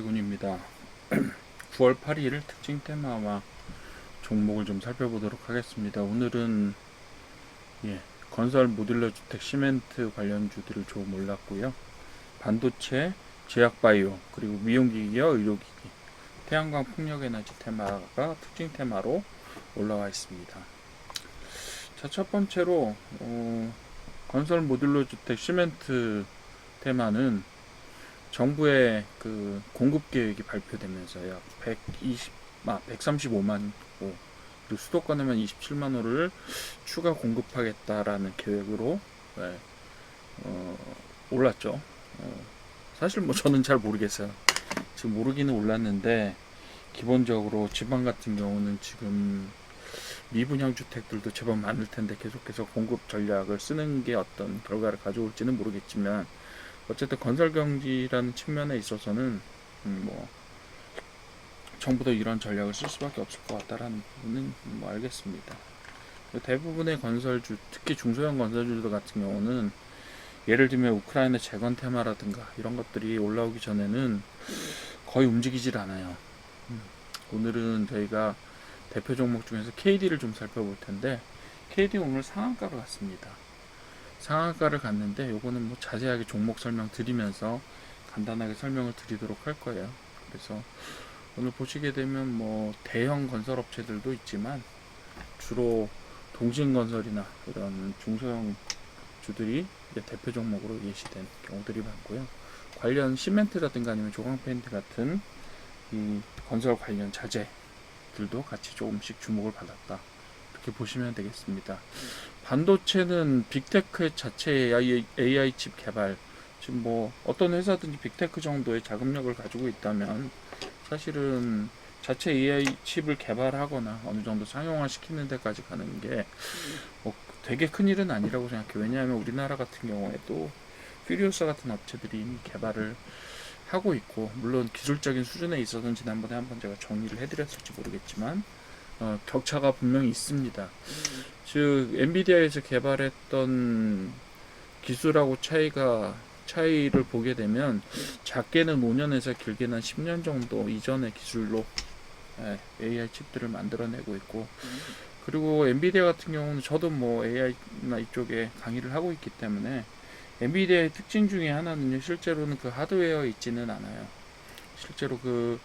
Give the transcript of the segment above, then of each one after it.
군입니다. 9월 8일 특징 테마와 종목을 좀 살펴보도록 하겠습니다. 오늘은 건설 모듈러 주택 시멘트 관련주들을 좀 올랐고요. 반도체, 제약바이오, 그리고 미용기기와 의료기기, 태양광 풍력에너지 테마가 특징 테마로 올라와 있습니다. 자, 첫 번째로 건설 모듈러 주택 시멘트 테마는 정부의 그 공급 계획이 발표되면서 약 135만 호, 그리고 수도권에만 27만 호를 추가 공급하겠다라는 계획으로 올랐죠. 사실 뭐 저는 잘 모르겠어요. 지금 모르기는 올랐는데 기본적으로 지방 같은 경우는 지금 미분양 주택들도 제법 많을 텐데 계속해서 공급 전략을 쓰는 게 어떤 결과를 가져올지는 모르겠지만 어쨌든 건설 경기라는 측면에 있어서는 뭐 정부도 이런 전략을 쓸 수밖에 없을 것 같다라는 부분은 뭐 알겠습니다. 대부분의 건설주, 특히 중소형 건설주들 같은 경우는 예를 들면 우크라이나 재건 테마라든가 이런 것들이 올라오기 전에는 거의 움직이질 않아요. 오늘은 저희가 대표 종목 중에서 KD를 좀 살펴볼 텐데 KD 오늘 상한가로 갔습니다. 상한가를 갔는데 요거는 뭐 자세하게 종목 설명 드리면서 간단하게 설명을 드리도록 할 거예요. 그래서 오늘 보시게 되면 뭐 대형 건설업체들도 있지만 주로 동신건설이나 이런 중소형 주들이 대표 종목으로 예시된 경우들이 많고요. 관련 시멘트라든가 아니면 조광 페인트 같은 이 건설 관련 자재들도 같이 조금씩 주목을 받았다. 이렇게 보시면 되겠습니다. 반도체는 빅테크 자체의 AI 칩 개발, 지금 뭐 어떤 회사든지 빅테크 정도의 자금력을 가지고 있다면 사실은 자체 AI 칩을 개발하거나 어느 정도 상용화 시키는 데까지 가는 게 뭐 되게 큰 일은 아니라고 생각해요. 왜냐하면 우리나라 같은 경우에도 퓨리오사 같은 업체들이 이미 개발을 하고 있고, 물론 기술적인 수준에 있어서는 지난번에 한번 제가 정리를 해드렸을지 모르겠지만 격차가 분명히 있습니다. 즉 엔비디아에서 개발했던 기술하고 차이를 보게 되면 작게는 5년에서 길게는 10년 정도 이전의 기술로 AI 칩들을 만들어내고 있고, 그리고 엔비디아 같은 경우는 저도 뭐 AI나 이쪽에 강의를 하고 있기 때문에 엔비디아의 특징 중에 하나는요, 실제로는 그 하드웨어에 있지는 않아요. 실제로 그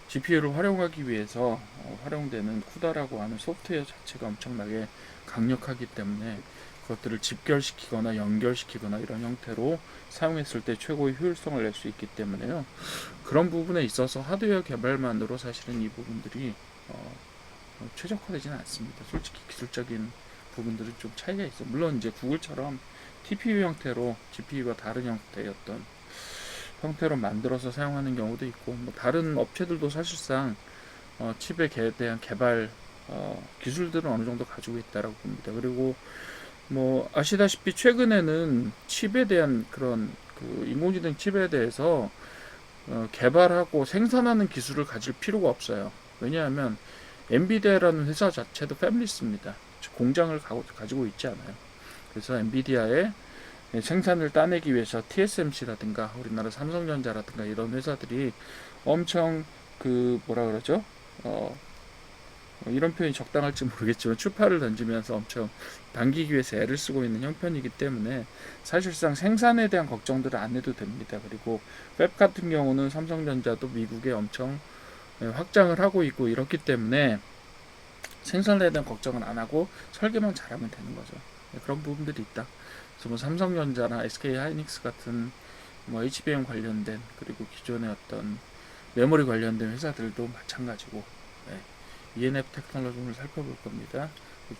GPU를 활용하기 위해서 활용되는 쿠다라고 하는 소프트웨어 자체가 엄청나게 강력하기 때문에 그것들을 집결시키거나 연결시키거나 이런 형태로 사용했을 때 최고의 효율성을 낼 수 있기 때문에요. 그런 부분에 있어서 하드웨어 개발만으로 사실은 이 부분들이 최적화되지는 않습니다. 솔직히 기술적인 부분들은 좀 차이가 있어요. 물론 이제 구글처럼 TPU 형태로 GPU가 다른 형태의 어떤 형태로 만들어서 사용하는 경우도 있고, 뭐 다른 업체들도 사실상 칩에 대한 개발 기술들은 어느 정도 가지고 있다라고 봅니다. 그리고 뭐 아시다시피 최근에는 칩에 대한 그런 그 인공지능 칩에 대해서 개발하고 생산하는 기술을 가질 필요가 없어요. 왜냐하면 엔비디아라는 회사 자체도 패밀리스입니다. 공장을 가지고 있지 않아요. 그래서 엔비디아의 생산을 따내기 위해서 TSMC라든가 우리나라 삼성전자라든가 이런 회사들이 엄청 그 뭐라 그러죠? 이런 표현이 적당할지 모르겠지만 추파를 던지면서 엄청 당기기 위해서 애를 쓰고 있는 형편이기 때문에 사실상 생산에 대한 걱정들을 안 해도 됩니다. 그리고 팹 같은 경우는 삼성전자도 미국에 엄청 확장을 하고 있고 이렇기 때문에 생산에 대한 걱정은 안 하고 설계만 잘하면 되는 거죠. 그런 부분들이 있다. 그래서 뭐 삼성전자나 SK 하이닉스 같은 뭐 HBM 관련된, 그리고 기존의 어떤 메모리 관련된 회사들도 마찬가지고 ENF 테크놀로지를 살펴볼 겁니다.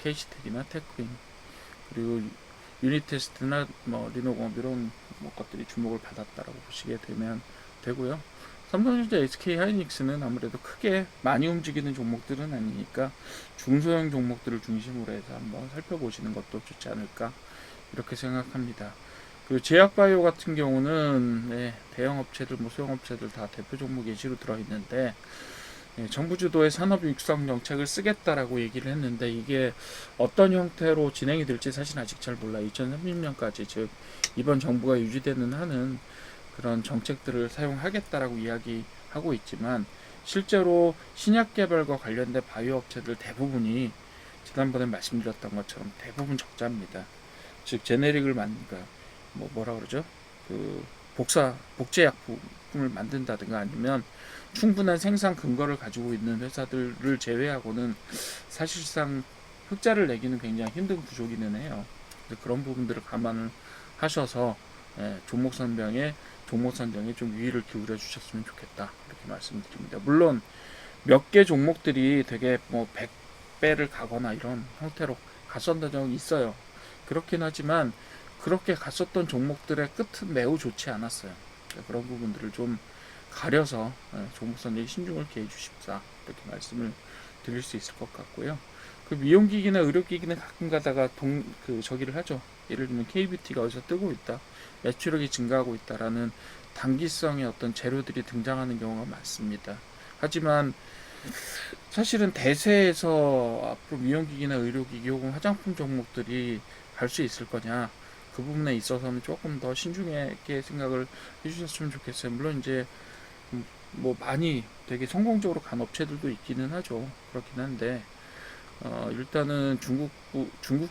KC텍이나 테크인, 그리고 유니테스트나 뭐 리노공 이런 것들이 주목을 받았다라고 보시게 되면 되고요. 삼성전자, SK 하이닉스는 아무래도 크게 많이 움직이는 종목들은 아니니까 중소형 종목들을 중심으로 해서 한번 살펴보시는 것도 좋지 않을까 이렇게 생각합니다. 그 제약바이오 같은 경우는 대형 업체들, 뭐 소형 업체들 다 대표 종목 예시로 들어있는데 정부 주도의 산업 육성 정책을 쓰겠다라고 얘기를 했는데 이게 어떤 형태로 진행이 될지 사실 아직 잘 몰라요. 2030년까지, 즉 이번 정부가 유지되는 한은 그런 정책들을 사용하겠다라고 이야기 하고 있지만 실제로 신약 개발과 관련된 바이오 업체들 대부분이 지난번에 말씀드렸던 것처럼 대부분 적자입니다. 즉 제네릭을 만든가 뭐라 그러죠? 그 복제약품을 만든다든가 아니면 충분한 생산 근거를 가지고 있는 회사들을 제외하고는 사실상 흑자를 내기는 굉장히 힘든 구조기는 해요. 그런 부분들을 감안을 하셔서 종목 선정에 좀 유의를 기울여 주셨으면 좋겠다 이렇게 말씀드립니다. 물론 몇 개 종목들이 되게 뭐 100배를 가거나 이런 형태로 갔었던 적이 있어요. 그렇긴 하지만 그렇게 갔었던 종목들의 끝은 매우 좋지 않았어요. 그런 부분들을 좀 가려서 종목 선정에 신중을 기해 주십사 이렇게 말씀을 드릴 수 있을 것 같고요. 그 미용기기나 의료기기는 가끔 가다가 저기를 하죠. 예를 들면 KBT가 어디서 뜨고 있다, 매출액이 증가하고 있다라는 단기성의 어떤 재료들이 등장하는 경우가 많습니다. 하지만 사실은 대세에서 앞으로 미용기기나 의료기기 혹은 화장품 종목들이 갈 수 있을 거냐, 그 부분에 있어서는 조금 더 신중하게 생각을 해주셨으면 좋겠어요. 물론 이제 뭐 많이 되게 성공적으로 간 업체들도 있기는 하죠. 그렇긴 한데 일단은 중국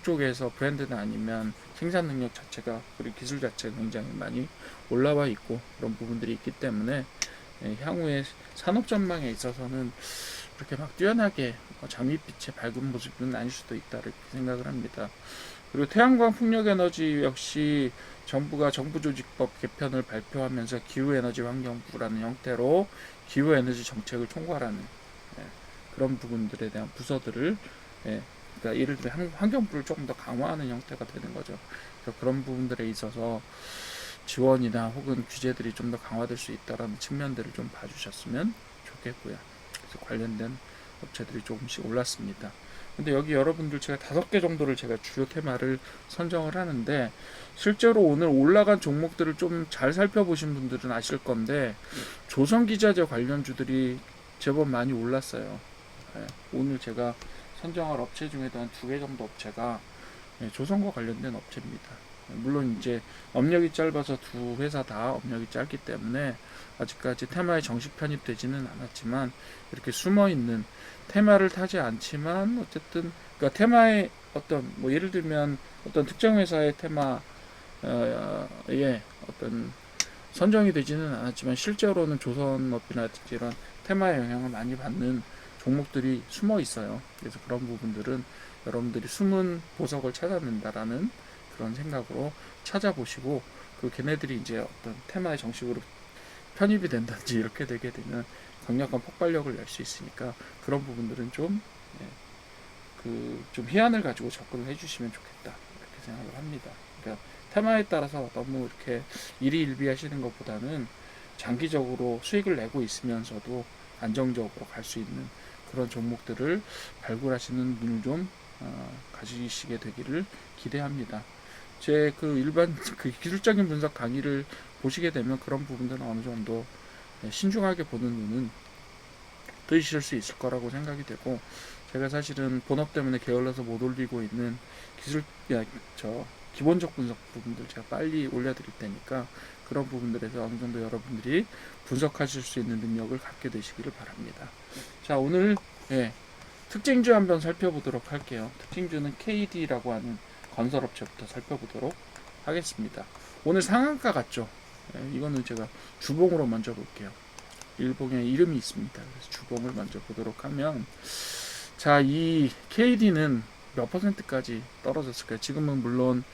쪽에서 브랜드나 아니면 생산 능력 자체가 그리고 기술 자체가 굉장히 많이 올라와 있고 그런 부분들이 있기 때문에 향후에 산업 전망에 있어서는 그렇게 막 뛰어나게 장밋빛의 밝은 모습은 아닐 수도 있다 이렇게 생각을 합니다. 그리고 태양광 풍력에너지 역시 정부가 정부조직법 개편을 발표하면서 기후에너지 환경부라는 형태로 기후에너지 정책을 총괄하는 그런 부분들에 대한 부서들을 그러니까 예를 들어 환경부를 조금 더 강화하는 형태가 되는 거죠. 그래서 그런 부분들에 있어서 지원이나 혹은 규제들이 좀 더 강화될 수 있다라는 측면들을 좀 봐주셨으면 좋겠고요. 그래서 관련된 업체들이 조금씩 올랐습니다. 근데 여기 여러분들 제가 5개 정도를 제가 주요 테마를 선정을 하는데 실제로 오늘 올라간 종목들을 좀 잘 살펴보신 분들은 아실 건데 조선기자재 관련주들이 제법 많이 올랐어요. 오늘 제가 선정할 업체 중에도 한 2개 정도 업체가 조선과 관련된 업체입니다. 물론 이제 업력이 짧아서 두 회사 다 업력이 짧기 때문에 아직까지 테마에 정식 편입되지는 않았지만 이렇게 숨어있는 테마를 타지 않지만 어쨌든 그러니까 테마의 어떤 뭐 예를 들면 어떤 특정 회사의 테마에 어떤 선정이 되지는 않았지만 실제로는 조선업이라든지 이런 테마의 영향을 많이 받는 종목들이 숨어 있어요. 그래서 그런 부분들은 여러분들이 숨은 보석을 찾아낸다라는 그런 생각으로 찾아보시고 그 걔네들이 이제 어떤 테마에 정식으로 편입이 된다든지 이렇게 되게 되면 강력한 폭발력을 낼 수 있으니까 그런 부분들은 좀 좀 희한을 가지고 접근을 해주시면 좋겠다 이렇게 생각을 합니다. 그러니까 테마에 따라서 너무 이렇게 일희일비하시는 것보다는 장기적으로 수익을 내고 있으면서도 안정적으로 갈 수 있는 그런 종목들을 발굴하시는 눈을 좀 가지시게 되기를 기대합니다. 제 그 일반 그 기술적인 분석 강의를 보시게 되면 그런 부분들은 어느 정도 신중하게 보는 눈은 뜨실 수 있을 거라고 생각이 되고, 제가 사실은 본업 때문에 게을러서 못 올리고 있는 기본적 분석 부분들 제가 빨리 올려드릴 테니까 그런 부분들에서 어느 정도 여러분들이 분석하실 수 있는 능력을 갖게 되시기를 바랍니다. 자, 오늘 특징주 한번 살펴보도록 할게요. 특징주는 KD라고 하는 건설업체부터 살펴보도록 하겠습니다. 오늘 상한가 같죠? 이거는 제가 주봉으로 먼저 볼게요. 일봉에 이름이 있습니다. 그래서 주봉을 먼저 보도록 하면, 자, 이 KD는 몇 퍼센트까지 떨어졌을까요? 지금은 물론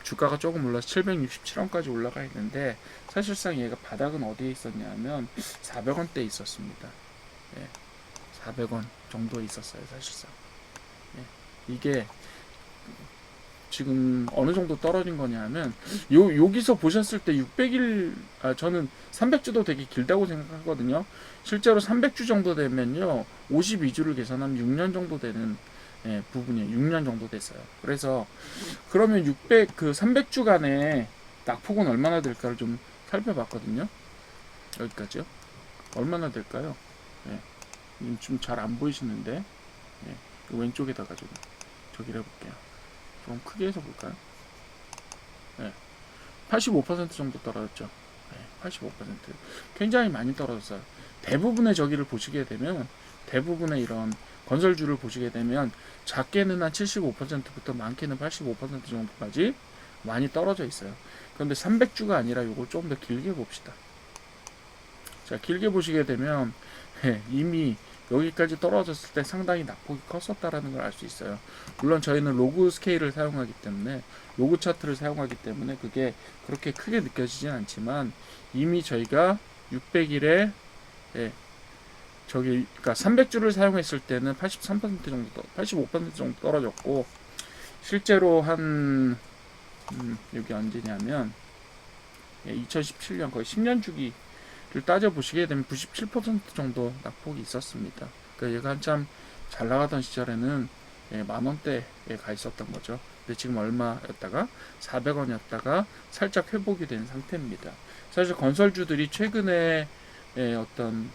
주가가 조금 올라서 767원까지 올라가 있는데 사실상 얘가 바닥은 어디에 있었냐면 400원대에 있었습니다. 400원 정도에 있었어요, 사실상. 이게 지금 어느 정도 떨어진 거냐면 여기서 보셨을 때 600일 저는 300주도 되게 길다고 생각하거든요. 실제로 300주 정도 되면요 52주를 계산하면 6년 정도 되는 부분이에요. 6년 정도 됐어요. 그래서 그러면 300주간의 낙폭은 얼마나 될까를 좀 살펴봤거든요. 여기까지요. 얼마나 될까요? 좀 잘 안 보이시는데 왼쪽에다가 좀 저기를 해볼게요. 좀 크게 해서 볼까요? 85% 정도 떨어졌죠. 85% 굉장히 많이 떨어졌어요. 대부분의 저기를 보시게 되면 대부분의 이런 건설주를 보시게 되면 작게는 한 75%부터 많게는 85% 정도까지 많이 떨어져 있어요. 그런데 300주가 아니라 이걸 조금 더 길게 봅시다. 자, 길게 보시게 되면 이미 여기까지 떨어졌을 때 상당히 낙폭이 컸었다라는 걸 알 수 있어요. 물론 저희는 로그 스케일을 사용하기 때문에 로그 차트를 사용하기 때문에 그게 그렇게 크게 느껴지진 않지만 이미 저희가 600일에 저기 그러니까 300주를 사용했을 때는 83% 정도 85% 정도 떨어졌고 실제로 한 여기 언제냐면 2017년 거의 10년 주기를 따져보시게 되면 97% 정도 낙폭이 있었습니다. 그러니까 얘가 한참 잘 나가던 시절에는 만원대에 가 있었던 거죠. 근데 지금 얼마였다가 400원이었다가 살짝 회복이 된 상태입니다. 사실 건설주들이 최근에 어떤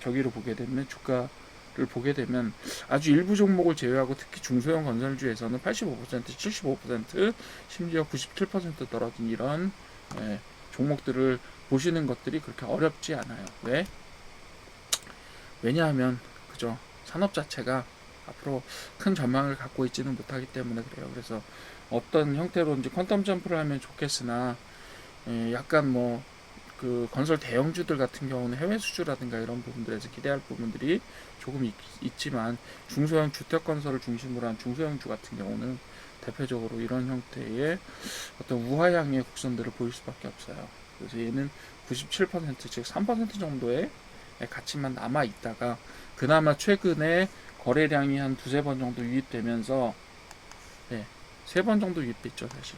저기를 보게 되면 주가를 보게 되면 아주 일부 종목을 제외하고 특히 중소형 건설주에서는 85%, 75%, 심지어 97% 떨어진 이런 종목들을 보시는 것들이 그렇게 어렵지 않아요. 왜? 왜냐하면 그죠? 산업 자체가 앞으로 큰 전망을 갖고 있지는 못하기 때문에 그래요. 그래서 어떤 형태로든지 퀀텀 점프를 하면 좋겠으나 약간 뭐 그 건설 대형주들 같은 경우는 해외 수주라든가 이런 부분들에서 기대할 부분들이 조금 있지만 중소형 주택 건설을 중심으로 한 중소형주 같은 경우는 대표적으로 이런 형태의 어떤 우하향의 곡선들을 보일 수밖에 없어요. 그래서 얘는 97% 즉 3% 정도의 가치만 남아 있다가 그나마 최근에 거래량이 한 두세 번 정도 유입되면서 3번 정도 유입됐죠 사실.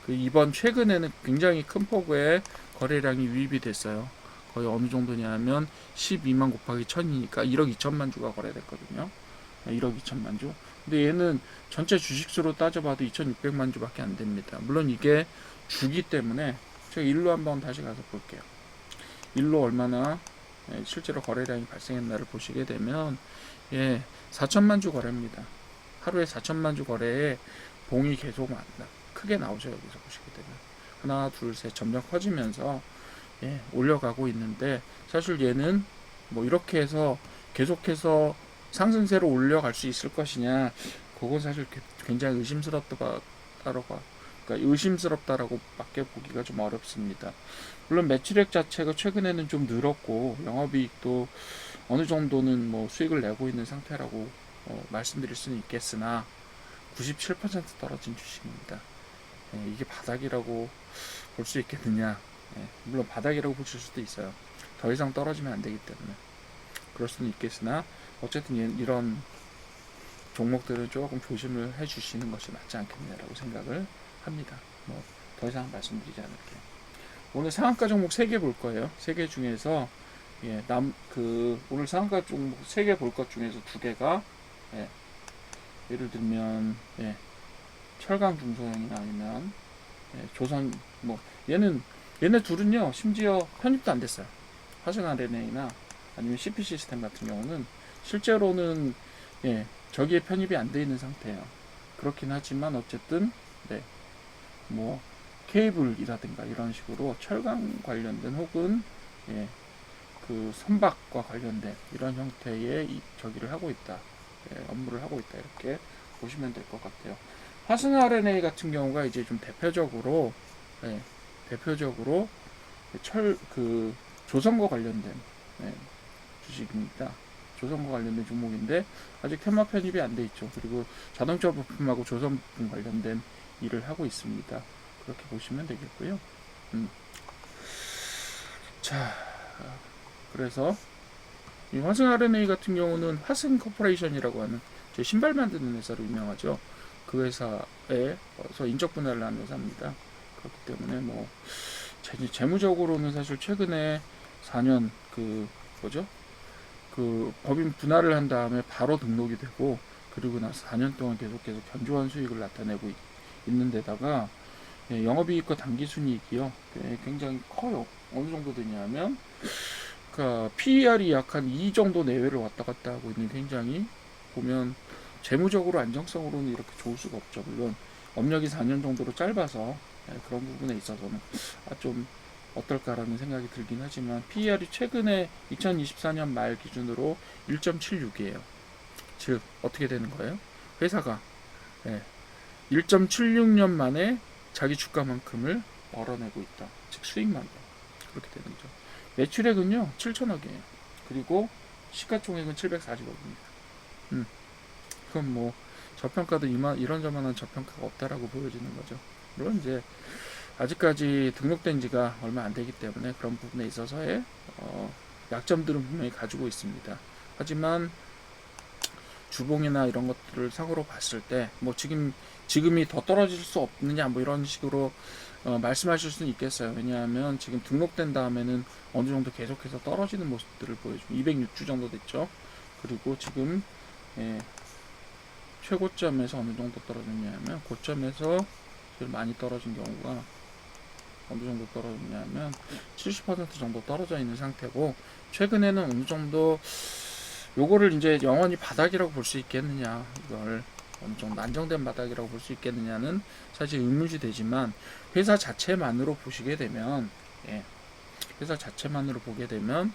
그 이번 최근에는 굉장히 큰 폭의 거래량이 유입이 됐어요. 거의 어느 정도냐면 12만 곱하기 1000이니까 1억 2천만 주가 거래됐거든요. 1억 2천만 주. 근데 얘는 전체 주식수로 따져봐도 2600만 주밖에 안 됩니다. 물론 이게 주기 때문에 제가 일로 한번 다시 가서 볼게요. 일로 얼마나 실제로 거래량이 발생했나를 보시게 되면 4천만 주 거래입니다. 하루에 4천만 주 거래에 봉이 계속 크게 나오죠. 여기서 보시게 되면 하나 둘 셋 점점 커지면서 올려가고 있는데 사실 얘는 뭐 이렇게 해서 계속해서 상승세로 올려갈 수 있을 것이냐 그건 사실 굉장히 의심스럽다라고 밖에 보기가 좀 어렵습니다. 물론 매출액 자체가 최근에는 좀 늘었고 영업이익도 어느 정도는 뭐 수익을 내고 있는 상태라고 말씀드릴 수는 있겠으나 97% 떨어진 주식입니다. 이게 바닥이라고 볼 수 있겠느냐? 물론 바닥이라고 보실 수도 있어요. 더 이상 떨어지면 안 되기 때문에 그럴 수는 있겠으나 어쨌든 이런 종목들은 조금 조심을 해주시는 것이 맞지 않겠냐라고 생각을 합니다. 뭐 더 이상 말씀드리지 않을게요. 오늘 상한가 종목 3개 볼 거예요. 3개 중에서 오늘 상한가 종목 3개 볼 것 중에서 2개가 예를 들면 철강 중소형이나 아니면 조선 뭐 얘네 둘은요 심지어 편입도 안 됐어요. 화성 RNA나 아니면 CP 시스템 같은 경우는 실제로는 저기에 편입이 안 돼 있는 상태예요. 그렇긴 하지만 어쨌든 뭐 케이블이라든가 이런 식으로 철강 관련된 혹은 그 선박과 관련된 이런 형태의 저기를 하고 있다. 업무를 하고 있다. 이렇게 보시면 될 것 같아요. 화승 RNA 같은 경우가 이제 좀 대표적으로 조선과 관련된 주식입니다. 조선과 관련된 종목인데 아직 테마 편입이 안 돼 있죠. 그리고 자동차 부품하고 조선 부품 관련된 일을 하고 있습니다. 그렇게 보시면 되겠고요. 자, 그래서 이 화승 RNA 같은 경우는 화승 코퍼레이션이라고 하는 제 신발 만드는 회사로 유명하죠. 그 회사에서 인적 분할을 하는 회사입니다. 그렇기 때문에 뭐 재무적으로는 사실 최근에 4년 그 법인 분할을 한 다음에 바로 등록이 되고 그리고 나서 4년 동안 계속해서 견조한 수익을 나타내고 있는 데다가 영업이익과 당기순이익이요 굉장히 커요. 어느 정도 되냐면 그러니까 PER이 약 한 2 정도 내외를 왔다 갔다 하고 있는 굉장히 보면 재무적으로 안정성으로는 이렇게 좋을 수가 없죠. 물론 업력이 4년 정도로 짧아서 그런 부분에 있어서는 좀 어떨까라는 생각이 들긴 하지만 PER이 최근에 2024년 말 기준으로 1.76이에요. 즉 어떻게 되는 거예요? 회사가 1.76년 만에 자기 주가만큼을 벌어내고 있다. 즉 수익만도 그렇게 되는 거죠. 매출액은요 7천억이에요. 그리고 시가총액은 740억입니다. 그건 뭐 저평가도 이런저런한 저평가가 없다라고 보여지는 거죠. 물론 이제 아직까지 등록된 지가 얼마 안 되기 때문에 그런 부분에 있어서의 약점들은 분명히 가지고 있습니다. 하지만 주봉이나 이런 것들을 상으로 봤을 때 뭐 지금이 더 떨어질 수 없느냐 뭐 이런 식으로 말씀하실 수는 있겠어요. 왜냐하면 지금 등록된 다음에는 어느 정도 계속해서 떨어지는 모습들을 보여주고 206주 정도 됐죠. 그리고 지금 최고점에서 어느 정도 떨어졌냐면 고점에서 제일 많이 떨어진 경우가 어느 정도 떨어졌냐면 70% 정도 떨어져 있는 상태고, 최근에는 어느 정도 요거를 이제 영원히 바닥이라고 볼 수 있겠느냐, 이걸 어느 정도 안정된 바닥이라고 볼 수 있겠느냐는 사실 의문이 되지만, 회사 자체만으로 보시게 되면 회사 자체만으로 보게 되면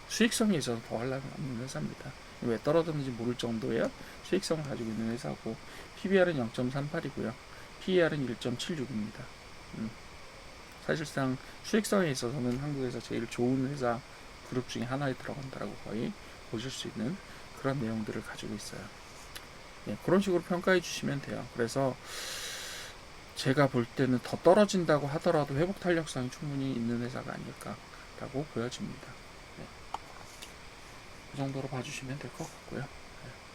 수익성에 있어서 더 하려면 없는 회사입니다. 왜 떨어졌는지 모를 정도의 수익성을 가지고 있는 회사고, PBR은 0.38이고요 PER은 1.76입니다. 사실상 수익성에 있어서는 한국에서 제일 좋은 회사 그룹 중에 하나에 들어간다라고 거의 보실 수 있는 그런 내용들을 가지고 있어요. 그런 식으로 평가해 주시면 돼요. 그래서 제가 볼 때는 더 떨어진다고 하더라도 회복 탄력성이 충분히 있는 회사가 아닐까라고 보여집니다. 그 정도로 봐주시면 될 것 같고요.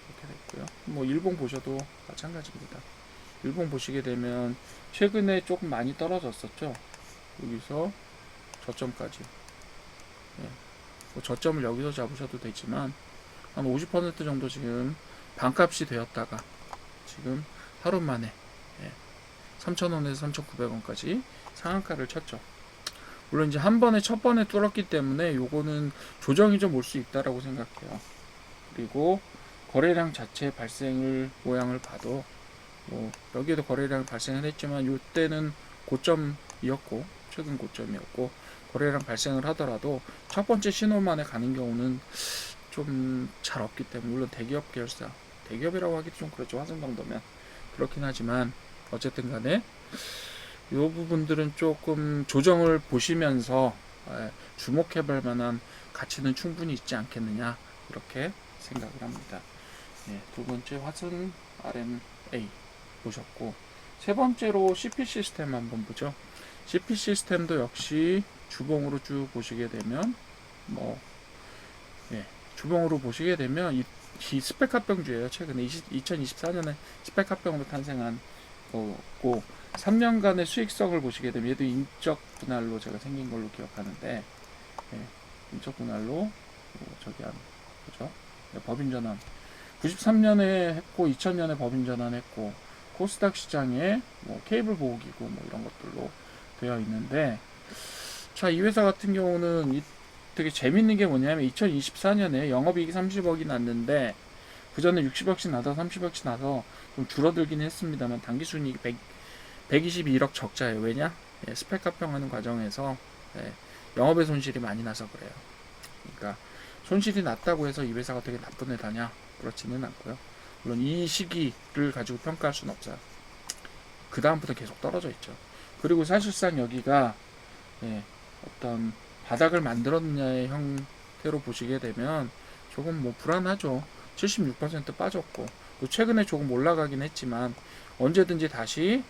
이렇게 됐고요. 뭐 일본 보셔도 마찬가지입니다. 일본 보시게 되면 최근에 조금 많이 떨어졌었죠. 여기서 저점까지. 뭐 저점을 여기서 잡으셔도 되지만 한 50% 정도 지금 반값이 되었다가 지금 하루 만에 3,000원에서 3,900원까지 상한가를 쳤죠. 물론 이제 한 번에 첫 번에 뚫었기 때문에 요거는 조정이 좀 올 수 있다라고 생각해요. 그리고 거래량 자체 발생을 모양을 봐도 뭐 여기에도 거래량 발생을 했지만 요때는 고점이었고 최근 고점이었고, 거래량 발생을 하더라도 첫 번째 신호만에 가는 경우는 좀 잘 없기 때문에, 물론 대기업 계열사, 대기업이라고 하기도 좀 그렇죠, 화성 정도면 그렇긴 하지만 어쨌든 간에 이 부분들은 조금 조정을 보시면서 주목해 볼 만한 가치는 충분히 있지 않겠느냐, 이렇게 생각을 합니다. 두 번째 화성 RMA 보셨고, 세 번째로 CP 시스템 한번 보죠. CP 시스템도 역시 주봉으로 쭉 보시게 되면 주봉으로 보시게 되면 이 스펙 합병주예요. 최근에 2024년에 스펙 합병으로 탄생한 거고, 3년간의 수익성을 보시게 되면 얘도 인적 분할로 제가 생긴 걸로 기억하는데, 인적 분할로 저기 한 그죠? 법인 전환 93년에 했고 2000년에 법인 전환했고, 코스닥 시장에 뭐 케이블 보호기구 뭐 이런 것들로 되어 있는데, 자, 이 회사 같은 경우는 되게 재밌는 게 뭐냐면 2024년에 영업이익이 30억이 났는데 그 전에 60억씩 나서 30억씩 나서 좀 줄어들긴 했습니다만 당기순이익이 122억 적자예요. 왜냐? 스펙 합병하는 과정에서 영업의 손실이 많이 나서 그래요. 그러니까 손실이 났다고 해서 이 회사가 되게 나쁜 회사냐? 그렇지는 않고요. 물론 이 시기를 가지고 평가할 수는 없어요. 그 다음부터 계속 떨어져 있죠. 그리고 사실상 여기가 어떤 바닥을 만들었느냐의 형태로 보시게 되면 조금 뭐 불안하죠. 76% 빠졌고, 또 최근에 조금 올라가긴 했지만 언제든지 다시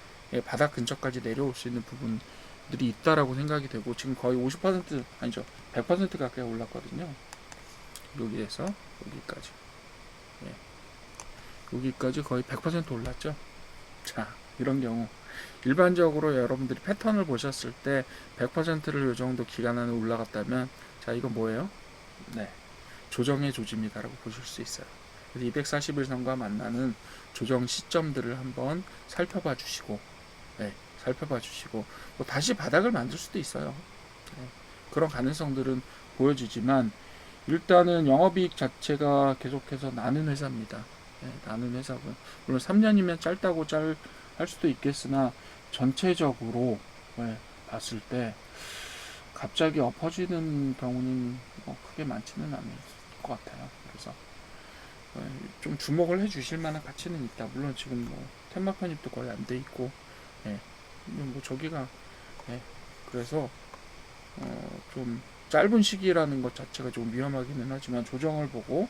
바닥 근처까지 내려올 수 있는 부분들이 있다라고 생각이 되고, 지금 거의 50% 아니죠, 100% 가까이 올랐거든요. 여기에서 여기까지 여기까지 거의 100% 올랐죠. 자, 이런 경우 일반적으로 여러분들이 패턴을 보셨을 때 100%를 이 정도 기간 안에 올라갔다면, 자, 이거 뭐예요? 조정의 조짐이다라고 보실 수 있어요. 그래서 241선과 만나는 조정 시점들을 한번 살펴봐 주시고, 뭐 다시 바닥을 만들 수도 있어요. 그런 가능성들은 보여지지만, 일단은 영업이익 자체가 계속해서 나는 회사입니다. 나는 회사고요. 물론 3년이면 짧다고 할 수도 있겠으나 전체적으로 봤을 때 갑자기 엎어지는 경우는 크게 많지는 않을 것 같아요. 그래서 좀 주목을 해주실 만한 가치는 있다. 물론 지금 뭐 텐마 편입도 거의 안 돼 있고, 뭐 저기가 그래서 좀 짧은 시기라는 것 자체가 좀 위험하기는 하지만 조정을 보고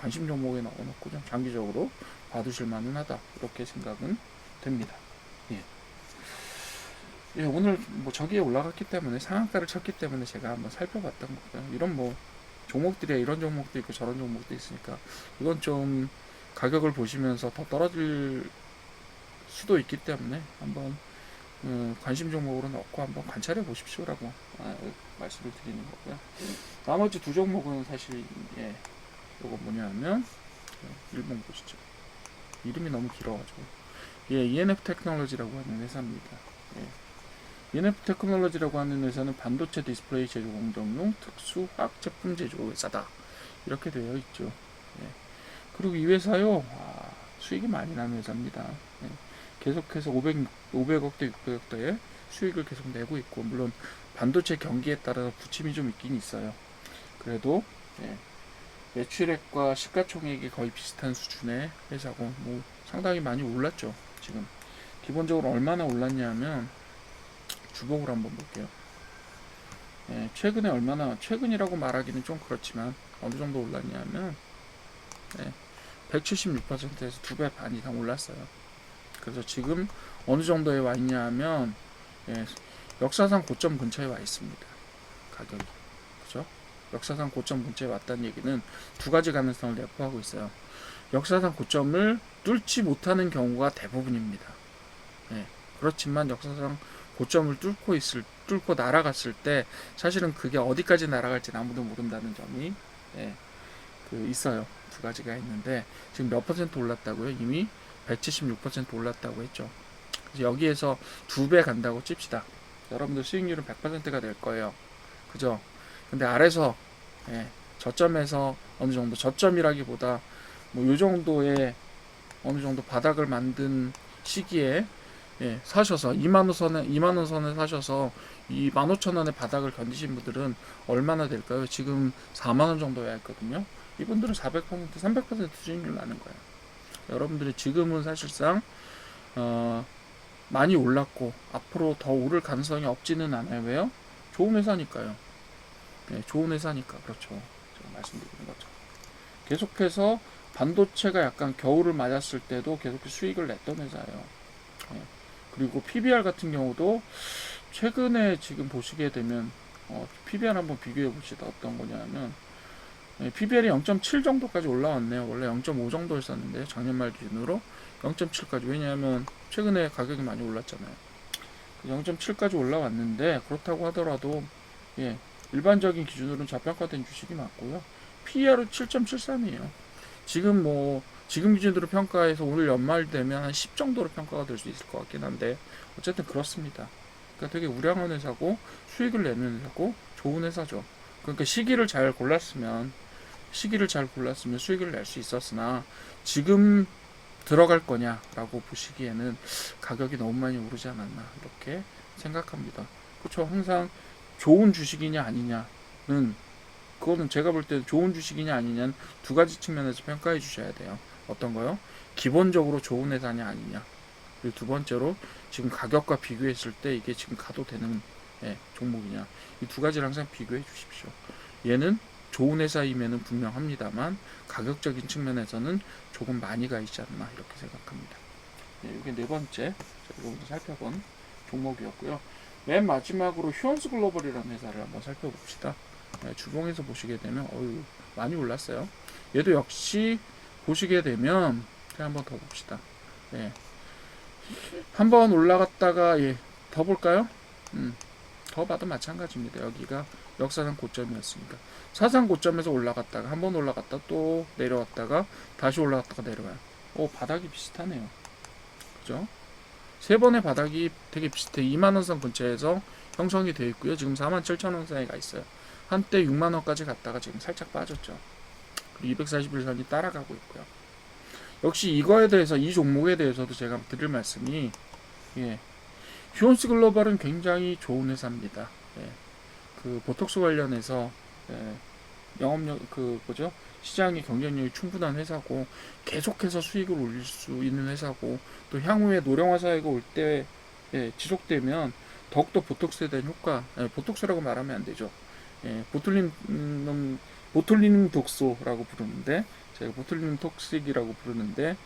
관심 종목에 넣어놓고 좀 장기적으로 봐두실 만은 하다. 이렇게 생각은 됩니다. 예. 오늘 뭐 저기에 올라갔기 때문에 상한가를 쳤기 때문에 제가 한번 살펴봤던 거고요. 이런 뭐 종목들이 이런 종목도 있고 저런 종목도 있으니까 이건 좀 가격을 보시면서 더 떨어질 수도 있기 때문에 한번 관심 종목으로 넣고 한번 관찰해 보십시오라고 말씀을 드리는 거고요. 나머지 두 종목은 사실 요거 뭐냐면 일봉 보시죠. 이름이 너무 길어가지고 ENF 테크놀로지라고 하는 회사입니다. ENF 테크놀로지라고 하는 회사는 반도체 디스플레이 제조 공정용 특수 화학 제품 제조 회사다. 이렇게 되어 있죠. 그리고 이 회사요 수익이 많이 나는 회사입니다. 계속해서 500억대 600억대의 수익을 계속 내고 있고 물론 반도체 경기에 따라서 부침이 좀 있긴 있어요. 그래도 매출액과 시가총액이 거의 비슷한 수준의 회사고 뭐 상당히 많이 올랐죠. 지금 기본적으로 얼마나 올랐냐면 주봉을 한번 볼게요. 최근에 얼마나 최근이라고 말하기는 좀 그렇지만 어느 정도 올랐냐면 176%에서 2배 반 이상 올랐어요. 그래서 지금 어느 정도에 와 있냐 하면 역사상 고점 근처에 와 있습니다. 가격이. 그죠? 역사상 고점 근처에 왔다는 얘기는 두 가지 가능성을 내포하고 있어요. 역사상 고점을 뚫지 못하는 경우가 대부분입니다. 그렇지만 역사상 고점을 뚫고 날아갔을 때 사실은 그게 어디까지 날아갈지는 아무도 모른다는 점이 있어요. 두 가지가 있는데 지금 몇 퍼센트 올랐다고요? 이미 176% 올랐다고 했죠. 그래서 여기에서 2배 간다고 칩시다. 여러분들 수익률은 100%가 될 거예요. 그죠? 근데 아래서 저점에서 어느 정도 저점이라기보다 뭐 요 정도의 어느 정도 바닥을 만든 시기에 사셔서 2만원 선에 사셔서 이 15,000원의 바닥을 견디신 분들은 얼마나 될까요? 지금 4만원 정도야 했거든요. 이분들은 400%, 300% 수익률 나는 거예요. 여러분들이 지금은 사실상 많이 올랐고 앞으로 더 오를 가능성이 없지는 않아요. 왜요? 좋은 회사니까요. 좋은 회사니까 그렇죠. 제가 말씀드리는 거죠. 계속해서 반도체가 약간 겨울을 맞았을 때도 계속 수익을 냈던 회사예요. 그리고 PBR 같은 경우도 최근에 지금 보시게 되면 PBR 한번 비교해 봅시다. 어떤 거냐면 PBR이 0.7 정도까지 올라왔네요. 원래 0.5 정도였었는데 작년 말 기준으로 0.7까지. 왜냐하면 최근에 가격이 많이 올랐잖아요. 0.7까지 올라왔는데 그렇다고 하더라도 일반적인 기준으로는 저평가된 주식이 맞고요. PER은 7.73이에요. 지금 기준으로 평가해서 오늘 연말 되면 한 10 정도로 평가가 될 수 있을 것 같긴 한데 어쨌든 그렇습니다. 그러니까 되게 우량한 회사고 수익을 내는 회사고 좋은 회사죠. 그러니까 시기를 잘 골랐으면 수익을 낼 수 있었으나 지금 들어갈 거냐라고 보시기에는 가격이 너무 많이 오르지 않았나 이렇게 생각합니다. 그렇죠. 항상 좋은 주식이냐 아니냐는 그거는 제가 볼 때 좋은 주식이냐 아니냐는 두 가지 측면에서 평가해 주셔야 돼요. 어떤 거요? 기본적으로 좋은 회사냐 아니냐. 그리고 두 번째로 지금 가격과 비교했을 때 이게 지금 가도 되는 종목이냐. 이 두 가지를 항상 비교해 주십시오. 얘는 좋은 회사임에는 분명합니다만 가격적인 측면에서는 조금 많이 가 있지 않나 이렇게 생각합니다. 이게 네 번째 저희가 오늘 살펴본 종목이었고요. 맨 마지막으로 휴원스 글로벌이라는 회사를 한번 살펴봅시다. 주봉에서 보시게 되면 많이 올랐어요. 얘도 역시 보시게 되면 한번 더 봅시다. 한번 올라갔다가 더 볼까요? 더 봐도 마찬가지입니다. 여기가 역사상 고점이었으니까 사상 고점에서 올라갔다가 한번 올라갔다 또 내려왔다가 다시 올라갔다가 내려와요. 바닥이 비슷하네요. 그죠? 세 번의 바닥이 되게 비슷해. 2만원 선 근처에서 형성이 되어 있고요. 지금 47,000원 사이에 가 있어요. 한때 6만원까지 갔다가 지금 살짝 빠졌죠. 그리고 241선이 따라가고 있고요. 역시 이거에 대해서 이 종목에 대해서도 제가 드릴 말씀이 휴원스 글로벌은 굉장히 좋은 회사입니다. 예, 그 보톡스 관련해서 예, 영업력 그 뭐죠? 시장의 경쟁력이 충분한 회사고 계속해서 수익을 올릴 수 있는 회사고 또 향후에 노령화 사회가 올 때 예, 지속되면 더욱더 보톡스에 대한 효과 보톡스라고 말하면 안 되죠. 예, 보툴리눔 독소라고 부르는데 제가 보툴리눔 톡식이라고 부르는데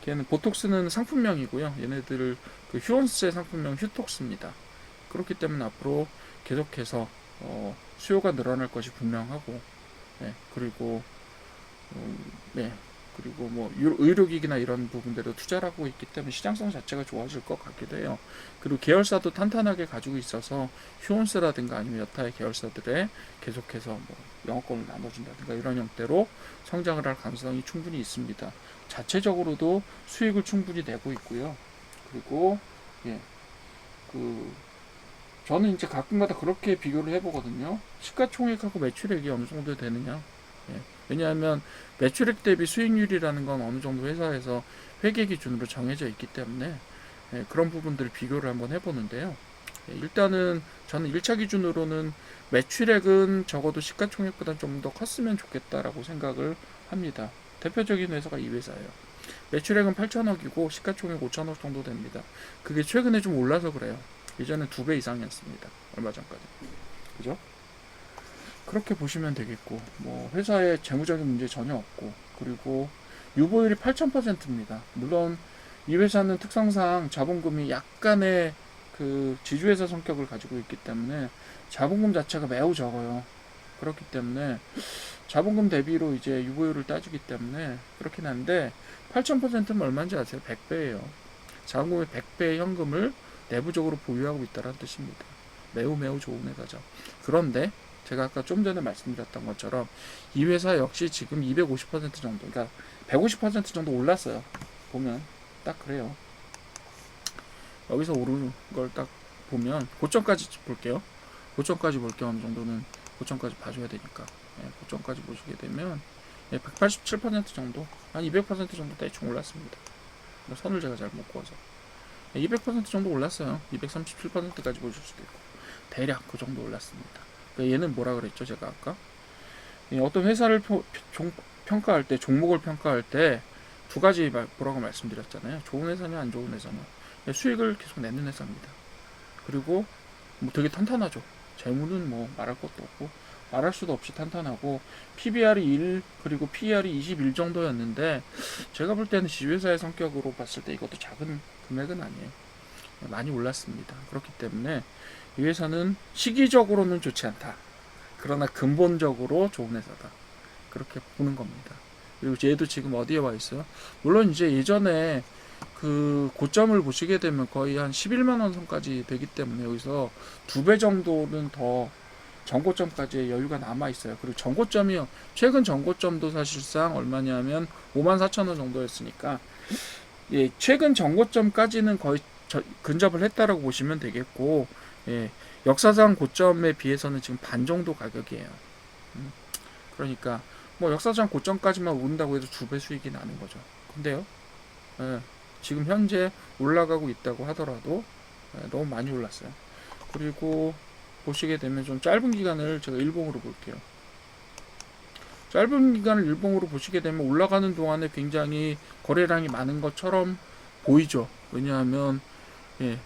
걔는 보톡스는 상품명이고요. 얘네들 그 휴원스의 상품명 휴톡스입니다. 그렇기 때문에 앞으로 계속해서 수요가 늘어날 것이 분명하고 네, 그리고 네, 그리고 뭐 의료기기나 이런 부분들도 투자를 하고 있기 때문에 시장성 자체가 좋아질 것 같기도 해요. 그리고 계열사도 탄탄하게 가지고 있어서 휴원스라든가 아니면 여타의 계열사들에 계속해서 뭐 영업권을 나눠준다든가 이런 형태로 성장을 할 가능성이 충분히 있습니다. 자체적으로도 수익을 충분히 내고 있고요. 그리고 예, 그 저는 이제 가끔가다 그렇게 비교를 해보거든요. 시가총액하고 매출액이 어느 정도 되느냐. 예. 왜냐하면 매출액 대비 수익률이라는 건 어느 정도 회사에서 회계 기준으로 정해져 있기 때문에 예, 그런 부분들을 비교를 한번 해보는데요. 예, 일단은 저는 1차 기준으로는 매출액은 적어도 시가총액보다 좀 더 컸으면 좋겠다라고 생각을 합니다. 대표적인 회사가 이 회사예요. 매출액은 8천억이고 시가총액 5천억 정도 됩니다. 그게 최근에 좀 올라서 그래요. 예전에 2배 이상이었습니다. 얼마 전까지. 그죠? 그렇게 보시면 되겠고, 뭐, 회사에 재무적인 문제 전혀 없고, 그리고 유보율이 8,000%입니다. 물론, 이 회사는 특성상 자본금이 약간의 그 지주회사 성격을 가지고 있기 때문에 자본금 자체가 매우 적어요. 그렇기 때문에 자본금 대비로 이제 유보율을 따지기 때문에 그렇긴 한데 8,000%면 얼마인지 아세요? 100배예요. 자본금의 100배의 현금을 내부적으로 보유하고 있다는 뜻입니다. 매우 매우 좋은 회사죠. 그런데 제가 아까 좀 전에 말씀드렸던 것처럼 이 회사 역시 지금 250% 정도, 그러니까 150% 정도 올랐어요. 보면 딱 그래요. 여기서 오르는 걸 딱 보면 고점까지 볼게요. 고점까지 볼게요. 어느 정도는 고점까지 봐줘야 되니까. 예, 고점까지 보시게 되면 187% 정도, 한 200% 정도 대충 올랐습니다. 선을 제가 잘 못 그어서 200% 정도 올랐어요. 237%까지 보실 수도 있고 대략 그 정도 올랐습니다. 그러니까 얘는 뭐라 그랬죠? 제가 아까 어떤 회사를 평가할 때, 종목을 평가할 때 두 가지 뭐라고 말씀드렸잖아요. 좋은 회사냐 안 좋은 회사냐. 수익을 계속 내는 회사입니다. 그리고 뭐 되게 탄탄하죠. 재무는 뭐 말할 것도 없고 말할 수도 없이 탄탄하고 PBR이 1 그리고 PER이 21 정도였는데 제가 볼 때는 지회사의 성격으로 봤을 때 이것도 작은 금액은 아니에요. 많이 올랐습니다. 그렇기 때문에 이 회사는 시기적으로는 좋지 않다. 그러나 근본적으로 좋은 회사다. 그렇게 보는 겁니다. 그리고 얘도 지금 어디에 와 있어요? 물론 이제 예전에 그 고점을 보시게 되면 거의 한 11만원 선까지 되기 때문에 여기서 2배 정도는 더 전고점까지의 여유가 남아 있어요. 그리고 전고점이요. 최근 전고점도 사실상 얼마냐면 54,000원 정도였으니까 예, 최근 전고점까지는 거의 근접을 했다라고 보시면 되겠고 예, 역사상 고점에 비해서는 지금 반 정도 가격이에요. 그러니까 뭐 역사상 고점까지만 오른다고 해도 2배 수익이 나는 거죠. 근데요. 예, 지금 현재 올라가고 있다고 하더라도 너무 많이 올랐어요. 그리고 보시게 되면 좀 짧은 기간을 제가 일봉으로 볼게요. 짧은 기간을 일봉으로 보시게 되면 올라가는 동안에 굉장히 거래량이 많은 것처럼 보이죠. 왜냐하면 예,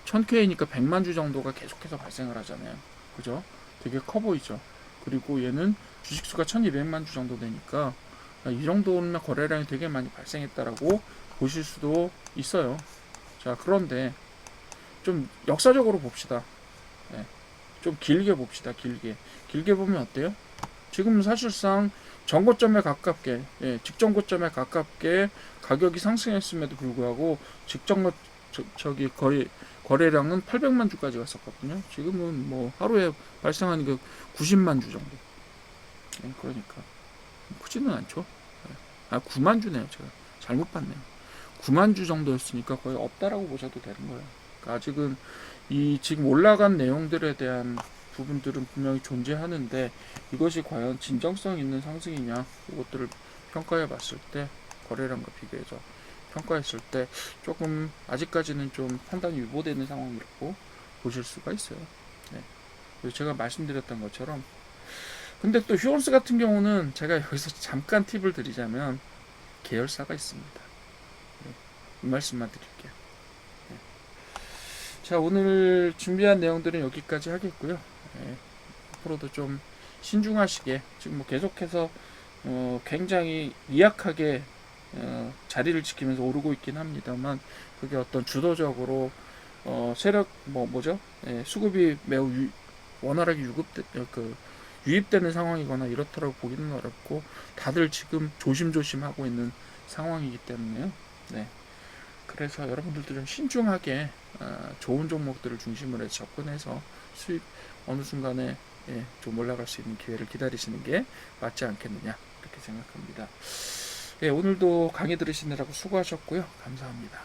1000K니까 100만 주 정도가 계속해서 발생을 하잖아요. 그죠? 되게 커 보이죠. 그리고 얘는 주식수가 1200만 주 정도 되니까 이 정도면 거래량이 되게 많이 발생했다라고 보실 수도 있어요. 자, 그런데 좀 역사적으로 봅시다. 예, 좀 길게 봅시다. 길게 보면 어때요? 지금 사실상 전고점에 가깝게 직전고점에 가깝게 가격이 상승했음에도 불구하고 직전 저기 거래량은 800만 주까지 갔었거든요. 지금은 뭐 하루에 발생하는 게 90만 주 정도. 그러니까 크지는 않죠. 9만 주네요. 제가 잘못 봤네요. 9만 주 정도였으니까 거의 없다라고 보셔도 되는 거예요. 그러니까 아직은 이 지금 올라간 내용들에 대한 부분들은 분명히 존재하는데 이것이 과연 진정성 있는 상승이냐 이것들을 평가해 봤을 때 거래량과 비교해서 평가했을 때 조금 아직까지는 좀 판단이 유보되는 상황이라고 보실 수가 있어요. 네. 그래서 제가 말씀드렸던 것처럼, 근데 또 휴원스 같은 경우는 제가 여기서 잠깐 팁을 드리자면 계열사가 있습니다. 네. 이 말씀만 드릴게요. 네. 자, 오늘 준비한 내용들은 여기까지 하겠고요. 네. 앞으로도 좀 신중하시게, 지금 뭐 계속해서 굉장히 미약하게 자리를 지키면서 오르고 있긴 합니다만, 그게 어떤 주도적으로 세력 뭐죠? 예, 수급이 매우 원활하게 유입되는 상황이거나 이렇다고 보기는 어렵고, 다들 지금 조심조심 하고 있는 상황이기 때문에요. 네. 그래서 여러분들도 좀 신중하게 좋은 종목들을 중심으로 해서 접근해서 수익 어느 순간에 좀 올라갈 수 있는 기회를 기다리시는 게 맞지 않겠느냐, 이렇게 생각합니다. 오늘도 강의 들으시느라고 수고하셨고요. 감사합니다.